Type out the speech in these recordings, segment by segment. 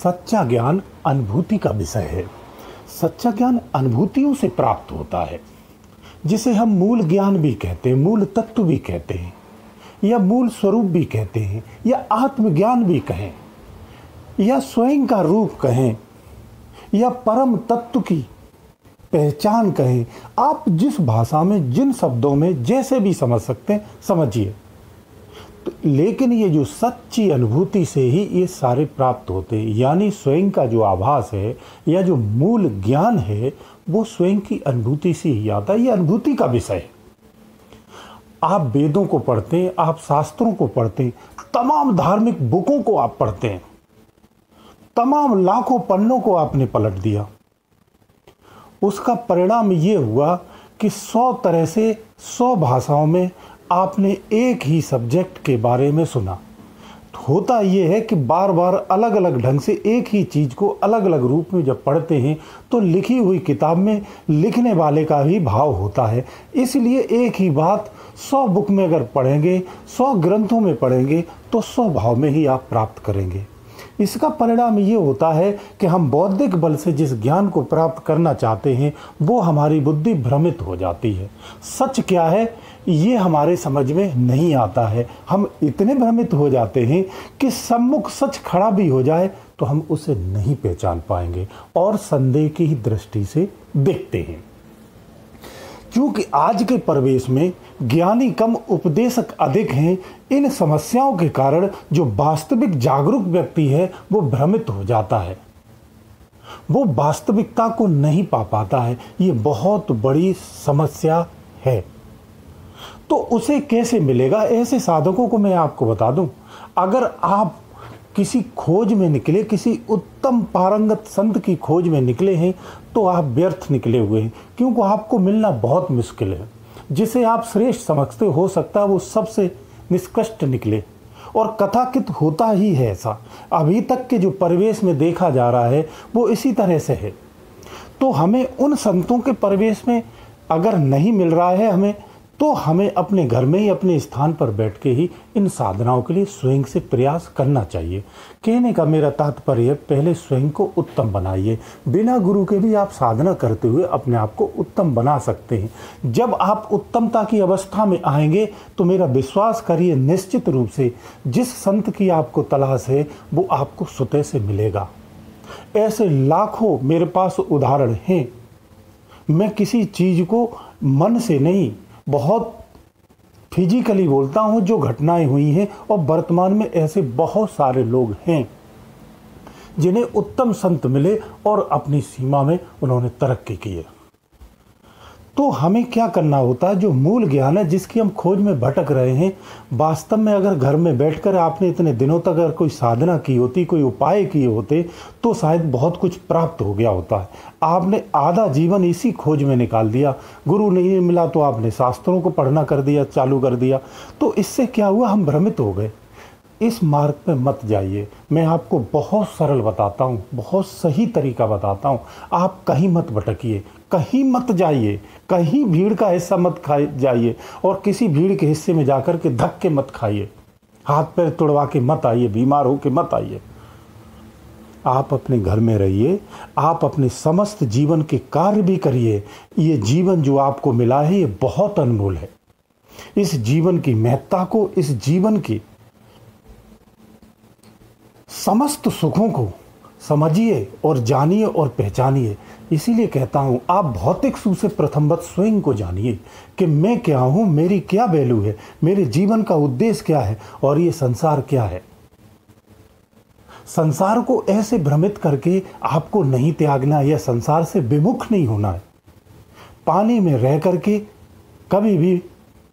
सच्चा ज्ञान अनुभूति का विषय है। सच्चा ज्ञान अनुभूतियों से प्राप्त होता है, जिसे हम मूल ज्ञान भी कहते हैं, मूल तत्व भी कहते हैं, या मूल स्वरूप भी कहते हैं, या आत्मज्ञान भी कहें, या स्वयं का रूप कहें, या परम तत्व की पहचान कहें। आप जिस भाषा में, जिन शब्दों में जैसे भी समझ सकते हैं समझिए। तो लेकिन ये जो सच्ची अनुभूति से ही ये सारे प्राप्त होते हैं, यानी स्वयं का जो आभास है या जो मूल ज्ञान है वो स्वयं की अनुभूति से ही आता है। ये अनुभूति का विषय है। आप वेदों को पढ़ते हैं, आप शास्त्रों को पढ़ते हैं, तमाम धार्मिक बुकों को आप पढ़ते हैं, तमाम लाखों पन्नों को आपने पलट दिया। उसका परिणाम ये हुआ कि 100 तरह से 100 भाषाओं में आपने एक ही सब्जेक्ट के बारे में सुना। होता ये है कि बार बार अलग अलग ढंग से एक ही चीज़ को अलग अलग रूप में जब पढ़ते हैं तो लिखी हुई किताब में लिखने वाले का भी भाव होता है। इसलिए एक ही बात 100 बुक में अगर पढ़ेंगे, 100 ग्रंथों में पढ़ेंगे तो 100 भाव में ही आप प्राप्त करेंगे। इसका परिणाम ये होता है कि हम बौद्धिक बल से जिस ज्ञान को प्राप्त करना चाहते हैं वो हमारी बुद्धि भ्रमित हो जाती है। सच क्या है ये हमारे समझ में नहीं आता है। हम इतने भ्रमित हो जाते हैं कि सम्मुख सच खड़ा भी हो जाए तो हम उसे नहीं पहचान पाएंगे और संदेह की ही दृष्टि से देखते हैं। क्योंकि आज के परिवेश में ज्ञानी कम, उपदेशक अधिक हैं, इन समस्याओं के कारण जो वास्तविक जागरूक व्यक्ति है वो भ्रमित हो जाता है, वो वास्तविकता को नहीं पा पाता है। ये बहुत बड़ी समस्या है। तो उसे कैसे मिलेगा? ऐसे साधकों को मैं आपको बता दूं, अगर आप किसी खोज में निकले, किसी उत्तम पारंगत संत की खोज में निकले हैं तो आप व्यर्थ निकले हुए हैं, क्योंकि आपको मिलना बहुत मुश्किल है। जिसे आप श्रेष्ठ समझते हो सकता है वो सबसे निष्कृष्ट निकले, और कथाकित होता ही है ऐसा। अभी तक के जो परिवेश में देखा जा रहा है वो इसी तरह से है। तो हमें उन संतों के परिवेश में अगर नहीं मिल रहा है हमें, तो हमें अपने घर में ही, अपने स्थान पर बैठ के ही इन साधनाओं के लिए स्वयं से प्रयास करना चाहिए। कहने का मेरा तात्पर्य, पहले स्वयं को उत्तम बनाइए। बिना गुरु के भी आप साधना करते हुए अपने आप को उत्तम बना सकते हैं। जब आप उत्तमता की अवस्था में आएंगे तो मेरा विश्वास करिए, निश्चित रूप से जिस संत की आपको तलाश है वो आपको स्वतः से मिलेगा। ऐसे लाखों मेरे पास उदाहरण हैं। मैं किसी चीज़ को मन से नहीं, बहुत फिजिकली बोलता हूं, जो घटनाएं हुई हैं, और वर्तमान में ऐसे बहुत सारे लोग हैं जिन्हें उत्तम संत मिले और अपनी सीमा में उन्होंने तरक्की की है। तो हमें क्या करना होता है? जो मूल ज्ञान है जिसकी हम खोज में भटक रहे हैं, वास्तव में अगर घर में बैठकर आपने इतने दिनों तक अगर कोई साधना की होती, कोई उपाय किए होते तो शायद बहुत कुछ प्राप्त हो गया होता है। आपने आधा जीवन इसी खोज में निकाल दिया। गुरु नहीं मिला तो आपने शास्त्रों को पढ़ना कर दिया, चालू कर दिया। तो इससे क्या हुआ? हम भ्रमित हो गए। इस मार्ग पे मत जाइए। मैं आपको बहुत सरल बताता हूँ, बहुत सही तरीका बताता हूँ। आप कहीं मत भटकिए, कहीं मत जाइए, कहीं भीड़ का हिस्सा मत जाइए, और किसी भीड़ के हिस्से में जाकर के धक्के मत खाइए, हाथ पैर तुड़वा के मत आइए, बीमार हो के मत आइए। आप अपने घर में रहिए, आप अपने समस्त जीवन के कार्य भी करिए। ये जीवन जो आपको मिला है ये बहुत अनमोल है। इस जीवन की महत्ता को, इस जीवन की समस्त सुखों को समझिए और जानिए और पहचानिए। इसीलिए कहता हूं, आप भौतिक सुख से प्रथमवत स्वयं को जानिए कि मैं क्या हूं, मेरी क्या वैल्यू है, मेरे जीवन का उद्देश्य क्या है और ये संसार क्या है। संसार को ऐसे भ्रमित करके आपको नहीं त्यागना, या संसार से विमुख नहीं होना है। पानी में रह करके कभी भी,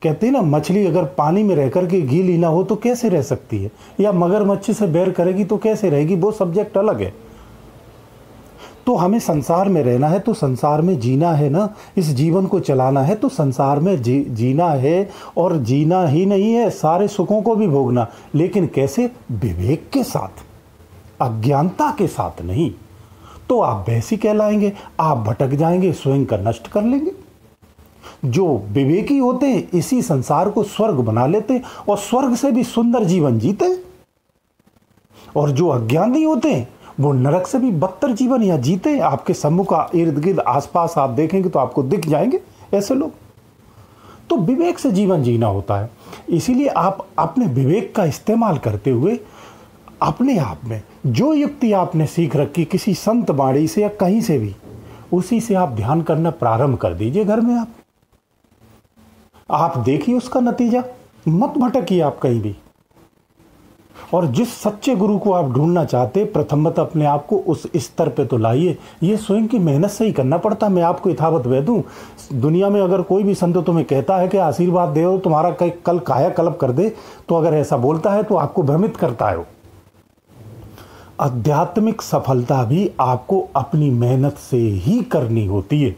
कहते हैं ना, मछली अगर पानी में रह करके गीली ना हो तो कैसे रह सकती है, या मगरमच्छ से बैर करेगी तो कैसे रहेगी, वो सब्जेक्ट अलग है। तो हमें संसार में रहना है तो संसार में जीना है ना, इस जीवन को चलाना है तो संसार में जीना है, और जीना ही नहीं है, सारे सुखों को भी भोगना। लेकिन कैसे? विवेक के साथ, अज्ञानता के साथ नहीं। तो आप वैसी कहलाएंगे, आप भटक जाएंगे, स्वयं का नष्ट कर लेंगे। जो विवेकी होते हैं इसी संसार को स्वर्ग बना लेते और स्वर्ग से भी सुंदर जीवन जीते, और जो अज्ञानी होते हैं वो नरक से भी बदतर जीवन या जीते। आपके सम्मुख इर्द गिर्द आसपास आप देखेंगे तो आपको दिख जाएंगे ऐसे लोग। तो विवेक से जीवन जीना होता है। इसीलिए आप अपने विवेक का इस्तेमाल करते हुए अपने आप में जो युक्ति आपने सीख रखी किसी संत बाणी से या कहीं से भी, उसी से आप ध्यान करना प्रारंभ कर दीजिए घर में। आप देखिए उसका नतीजा, मत भटकिए आप कहीं भी। और जिस सच्चे गुरु को आप ढूंढना चाहते, प्रथमतः अपने आप को उस स्तर पे तो लाइए। ये स्वयं की मेहनत से ही करना पड़ता। मैं आपको यथावत कह दूं, दुनिया में अगर कोई भी संत तुम्हें कहता है कि आशीर्वाद दे हो तुम्हारा कल कायाकल्प कर दे, तो अगर ऐसा बोलता है तो आपको भ्रमित करता है। आध्यात्मिक सफलता भी आपको अपनी मेहनत से ही करनी होती है।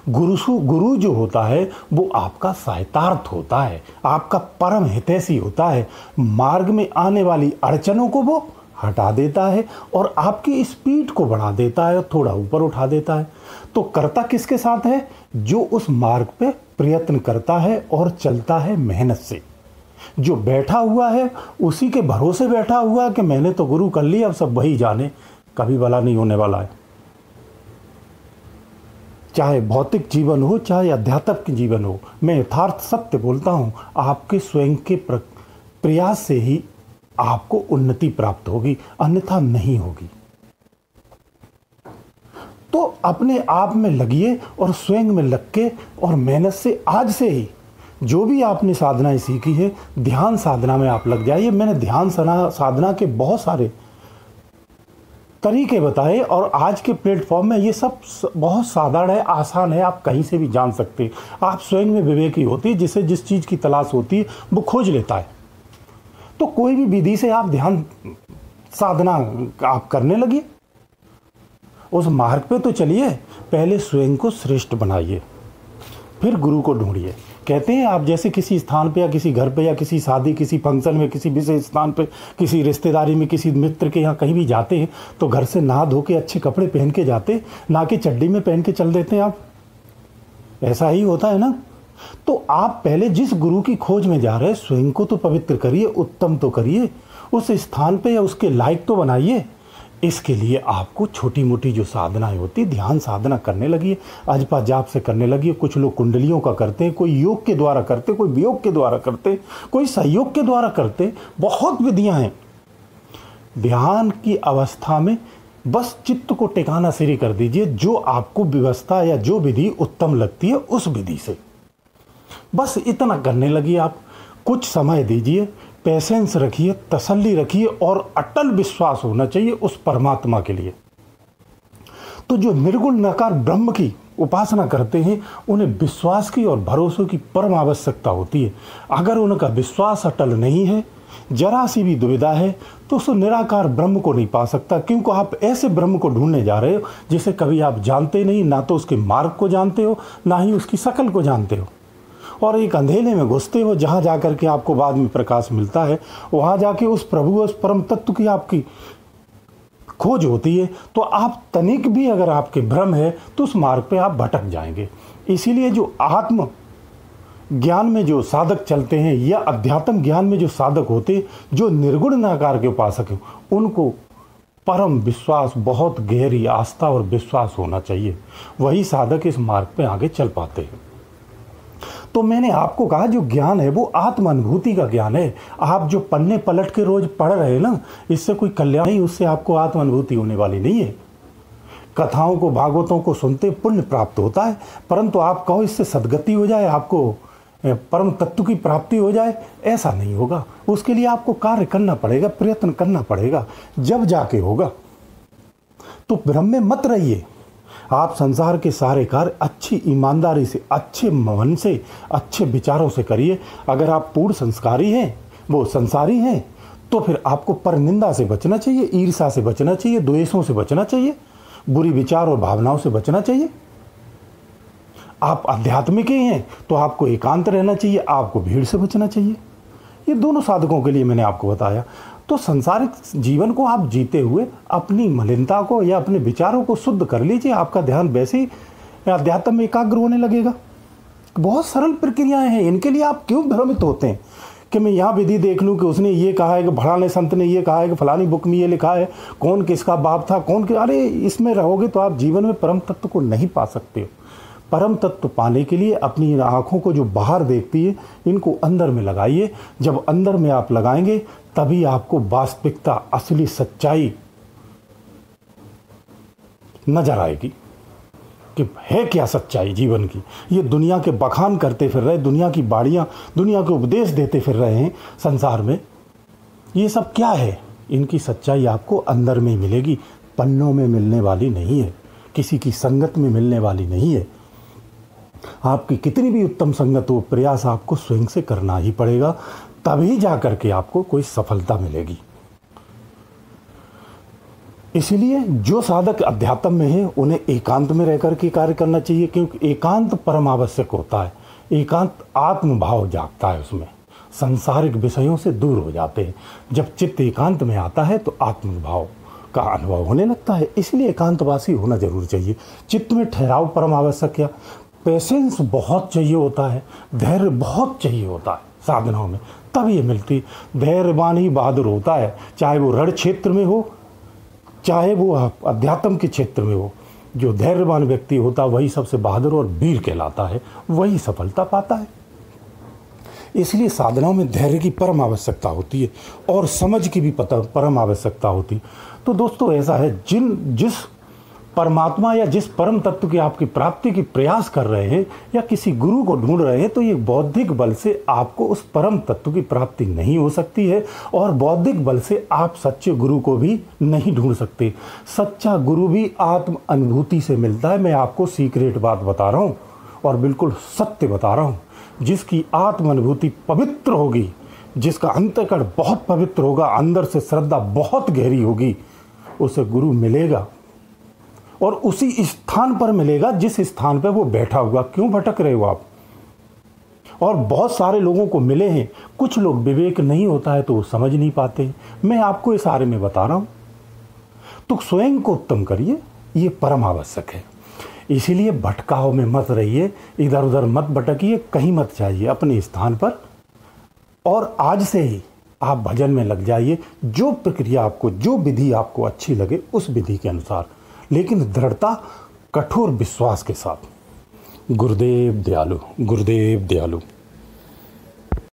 गुरु जो होता है वो आपका सहायतार्थ होता है, आपका परम हितैषी होता है। मार्ग में आने वाली अड़चनों को वो हटा देता है और आपकी स्पीड को बढ़ा देता है, थोड़ा ऊपर उठा देता है। तो करता किसके साथ है? जो उस मार्ग पे प्रयत्न करता है और चलता है मेहनत से। जो बैठा हुआ है उसी के भरोसे बैठा हुआ कि मैंने तो गुरु कर लिया, अब सब वही जाने, कभी भला नहीं होने वाला है। चाहे भौतिक जीवन हो चाहे आध्यात्मिक जीवन हो, मैं यथार्थ सत्य बोलता हूं, आपके स्वयं के प्रयास से ही आपको उन्नति प्राप्त होगी, अन्यथा नहीं होगी। तो अपने आप में लगिए और स्वयं में लग के और मेहनत से आज से ही जो भी आपने साधनाएं सीखी है, ध्यान साधना में आप लग जाइए। मैंने ध्यान साधना के बहुत सारे तरीके बताए और आज के प्लेटफॉर्म में ये सब बहुत साधारण है, आसान है, आप कहीं से भी जान सकते हैं। आप स्वयं में विवेकी होती है, जिसे जिस चीज़ की तलाश होती है वो खोज लेता है। तो कोई भी विधि से आप ध्यान साधना आप करने लगिए, उस मार्ग पे तो चलिए। पहले स्वयं को श्रेष्ठ बनाइए, फिर गुरु को ढूंढिए। कहते हैं आप जैसे किसी स्थान पे या किसी घर पे या किसी शादी, किसी फंक्शन में, किसी विशेष स्थान पे, किसी रिश्तेदारी में, किसी मित्र के यहाँ कहीं भी जाते हैं तो घर से नहा धो के अच्छे कपड़े पहन के जाते, ना कि चड्डी में पहन के चल देते हैं आप। ऐसा ही होता है ना। तो आप पहले जिस गुरु की खोज में जा रहे हैं, स्वयं को तो पवित्र करिए, उत्तम तो करिए, उस स्थान पर या उसके लायक तो बनाइए। इसके लिए आपको छोटी मोटी जो साधनाएं होती, ध्यान साधना करने लगी, अजपा जाप से करने लगी। कुछ लोग कुंडलियों का करते हैं, कोई योग के द्वारा करते, कोई वियोग के द्वारा करते, कोई सहयोग के द्वारा करते। बहुत विधियां हैं। ध्यान की अवस्था में बस चित्त को टिकाना शुरू कर दीजिए। जो आपको व्यवस्था या जो विधि उत्तम लगती है उस विधि से बस इतना करने लगी। आप कुछ समय दीजिए, पेशेंस रखिए, तसल्ली रखिए और अटल विश्वास होना चाहिए उस परमात्मा के लिए। तो जो निर्गुण निराकार ब्रह्म की उपासना करते हैं उन्हें विश्वास की और भरोसे की परम आवश्यकता होती है। अगर उनका विश्वास अटल नहीं है, जरा सी भी दुविधा है, तो उस निराकार ब्रह्म को नहीं पा सकता। क्योंकि आप ऐसे ब्रह्म को ढूंढने जा रहे हो जिसे कभी आप जानते नहीं, ना तो उसके मार्ग को जानते हो ना ही उसकी शकल को जानते हो। और एक अंधेरे में घुसते हो जहाँ जाकर के आपको बाद में प्रकाश मिलता है। वहाँ जाके उस प्रभु, उस परम तत्व की आपकी खोज होती है। तो आप तनिक भी अगर आपके भ्रम है तो उस मार्ग पे आप भटक जाएंगे। इसीलिए जो आत्म ज्ञान में जो साधक चलते हैं या अध्यात्म ज्ञान में जो साधक होते, जो निर्गुण निराकार के उपासक हैं, उनको परम विश्वास, बहुत गहरी आस्था और विश्वास होना चाहिए। वही साधक इस मार्ग पे आगे चल पाते हैं। तो मैंने आपको कहा जो ज्ञान है वो आत्म अनुभूति का ज्ञान है। आप जो पन्ने पलट के रोज पढ़ रहे हैं ना, इससे कोई कल्याण नहीं, उससे आपको आत्म अनुभूति होने वाली नहीं है। कथाओं को, भागवतों को सुनते पुण्य प्राप्त होता है, परंतु आप कहो इससे सद्गति हो जाए, आपको परम तत्व की प्राप्ति हो जाए, ऐसा नहीं होगा। उसके लिए आपको कार्य करना पड़ेगा, प्रयत्न करना पड़ेगा, जब जाके होगा। तो भ्रम में मत रहिए। आप संसार के सारे कार्य अच्छी ईमानदारी से, अच्छे मन से, अच्छे विचारों से करिए। अगर आप पूर्ण संस्कारी हैं, वो संसारी हैं, तो फिर आपको परनिंदा से बचना चाहिए, ईर्ष्या से बचना चाहिए, द्वेषों से बचना चाहिए, बुरी विचार और भावनाओं से बचना चाहिए। आप आध्यात्मिक ही हैं तो आपको एकांत रहना चाहिए, आपको भीड़ से बचना चाहिए। ये दोनों साधकों के लिए मैंने आपको बताया। तो संसारिक जीवन को आप जीते हुए अपनी मलिनता को या अपने विचारों को शुद्ध कर लीजिए। आपका ध्यान वैसे ही अध्यात्म में एकाग्र होने लगेगा। बहुत सरल प्रक्रियाएं हैं, इनके लिए आप क्यों भ्रमित होते हैं? कि मैं यहाँ विधि देख लूँ कि उसने ये कहा है, कि फलाने संत ने ये कहा है, कि फलानी बुक में ये लिखा है, कौन किसका बाप था, कौन के, अरे इसमें रहोगे तो आप जीवन में परम तत्व को नहीं पा सकते हो। परम तत्व पाने के लिए अपनी आँखों को जो बाहर देखती है, इनको अंदर में लगाइए। जब अंदर में आप लगाएंगे तभी आपको वास्तविकता, असली सच्चाई नजर आएगी कि है क्या सच्चाई जीवन की। ये दुनिया के बखान करते फिर रहे, दुनिया की बाड़ियाँ, दुनिया के उपदेश देते फिर रहे हैं संसार में, ये सब क्या है? इनकी सच्चाई आपको अंदर में ही मिलेगी, पन्नों में मिलने वाली नहीं है, किसी की संगत में मिलने वाली नहीं है। आपकी कितनी भी उत्तम संगत हो, प्रयास आपको स्वयं से करना ही पड़ेगा, तभी जा कर के आपको कोई सफलता मिलेगी। इसलिए जो साधक अध्यात्म में है उन्हें एकांत में रहकर के कार्य करना चाहिए, क्योंकि एकांत परम आवश्यक होता है। एकांत आत्मभाव जागता है, उसमें सांसारिक विषयों से दूर हो जाते हैं। जब चित्त एकांत में आता है तो आत्मभाव का अनुभव होने लगता है। इसलिए एकांतवासी होना जरूर चाहिए। चित्त में ठहराव परम आवश्यक है। पेशेंस बहुत चाहिए होता है, धैर्य बहुत चाहिए होता है साधनाओं में, तब ये मिलती। धैर्यवान ही बहादुर होता है, चाहे वो रण क्षेत्र में हो, चाहे वो अध्यात्म के क्षेत्र में हो। जो धैर्यवान व्यक्ति होता है वही सबसे बहादुर और वीर कहलाता है, वही सफलता पाता है। इसलिए साधनाओं में धैर्य की परम आवश्यकता होती है और समझ की भी परम आवश्यकता होती है। तो दोस्तों ऐसा है, जिस परमात्मा या जिस परम तत्व की आपकी प्राप्ति की प्रयास कर रहे हैं या किसी गुरु को ढूंढ रहे हैं, तो ये बौद्धिक बल से आपको उस परम तत्व की प्राप्ति नहीं हो सकती है, और बौद्धिक बल से आप सच्चे गुरु को भी नहीं ढूंढ सकते। सच्चा गुरु भी आत्म अनुभूति से मिलता है। मैं आपको सीक्रेट बात बता रहा हूँ और बिल्कुल सत्य बता रहा हूँ। जिसकी आत्म अनुभूति पवित्र होगी, जिसका अंतःकरण बहुत पवित्र होगा, अंदर से श्रद्धा बहुत गहरी होगी, उसे गुरु मिलेगा और उसी स्थान पर मिलेगा जिस स्थान पर वो बैठा हुआ। क्यों भटक रहे हो आप? और बहुत सारे लोगों को मिले हैं, कुछ लोग विवेक नहीं होता है तो वो समझ नहीं पाते। मैं आपको इस बारे में बता रहा हूँ। तो स्वयं को उत्तम करिए, ये परम आवश्यक है। इसीलिए भटकाव में मत रहिए, इधर उधर मत भटकिए, कहीं मत जाइए, अपने स्थान पर। और आज से ही आप भजन में लग जाइए। जो प्रक्रिया आपको, जो विधि आपको अच्छी लगे उस विधि के अनुसार, लेकिन दृढ़ता, कठोर विश्वास के साथ। गुरुदेव दयालु, गुरुदेव दयालु।